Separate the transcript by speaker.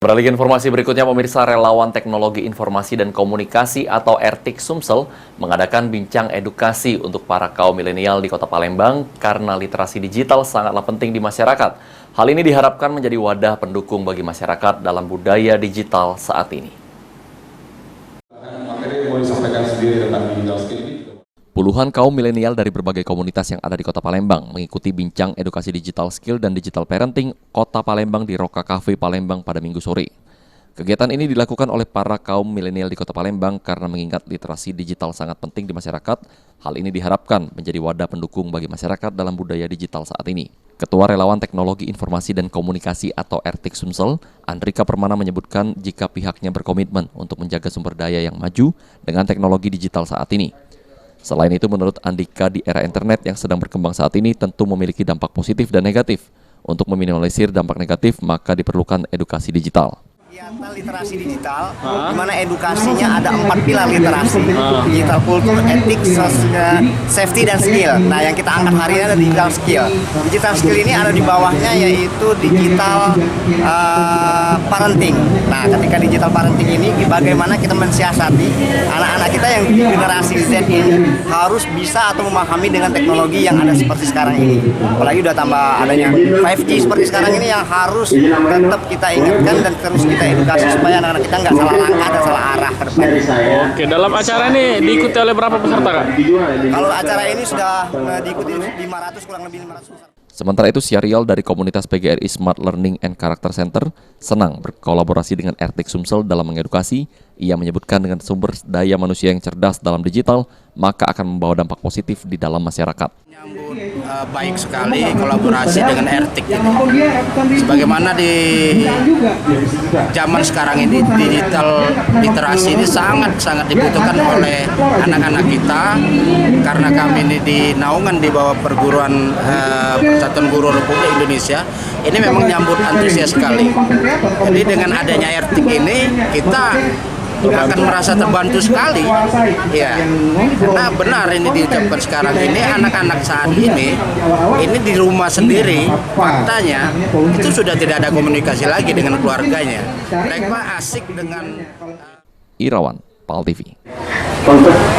Speaker 1: Beralih ke informasi berikutnya, pemirsa, relawan teknologi informasi dan komunikasi atau RTIK Sumsel mengadakan bincang edukasi untuk para kaum milenial di Kota Palembang karena literasi digital sangatlah penting di masyarakat. Hal ini diharapkan menjadi wadah pendukung bagi masyarakat dalam budaya digital saat ini. Puluhan kaum milenial dari berbagai komunitas yang ada di Kota Palembang mengikuti bincang edukasi digital skill dan digital parenting Kota Palembang di Roka Cafe Palembang pada Minggu sore. Kegiatan ini dilakukan oleh para kaum milenial di Kota Palembang karena mengingat literasi digital sangat penting di masyarakat. Hal ini diharapkan menjadi wadah pendukung bagi masyarakat dalam budaya digital saat ini. Ketua Relawan Teknologi Informasi dan Komunikasi atau RTIK Sumsel, Andrika Permana menyebutkan jika pihaknya berkomitmen untuk menjaga sumber daya yang maju dengan teknologi digital saat ini. Selain itu, menurut Andika, di era internet yang sedang berkembang saat ini tentu memiliki dampak positif dan negatif. Untuk meminimalisir dampak negatif, maka diperlukan edukasi digital.
Speaker 2: Kegiatan literasi digital, di mana edukasinya ada 4 pilar literasi, digital kultur, etik, safety, dan skill. Nah, yang kita angkat hari ini ada digital skill. Digital skill ini ada di bawahnya yaitu digital parenting. Nah, ketika digital parenting ini, bagaimana kita mensiasati anak-anak kita yang generasi Z ini harus bisa atau memahami dengan teknologi yang ada seperti sekarang ini. Apalagi udah tambah adanya 5G seperti sekarang ini yang harus tetap kita ingatkan dan terus kita edukasi supaya anak-anak kita nggak salah langkah dan salah arah ke depan.
Speaker 3: Oke, dalam acara ini diikuti oleh berapa peserta, Kak?
Speaker 2: Kalau acara ini sudah diikuti 500, kurang lebih 500 peserta.
Speaker 1: Sementara itu, Syarial dari komunitas PGRI Smart Learning and Character Center senang berkolaborasi dengan RTIK Sumsel dalam mengedukasi. Ia menyebutkan dengan sumber daya manusia yang cerdas dalam digital, maka akan membawa dampak positif di dalam masyarakat.
Speaker 4: Menyambut baik sekali kolaborasi dengan RTIK ini. Sebagaimana di zaman sekarang ini, digital literasi ini sangat-sangat dibutuhkan oleh anak-anak kita, karena kami ini di naungan di bawah perguruan Persatuan Guru Republik Indonesia. Ini memang nyambut antusias sekali. Jadi dengan adanya RTIK ini kita akan merasa terbantu sekali, ya, karena benar ini diucapkan sekarang ini anak-anak saat ini di rumah sendiri, faktanya itu sudah tidak ada komunikasi lagi dengan keluarganya. Mereka asik dengan
Speaker 1: Irawan, PAL TV.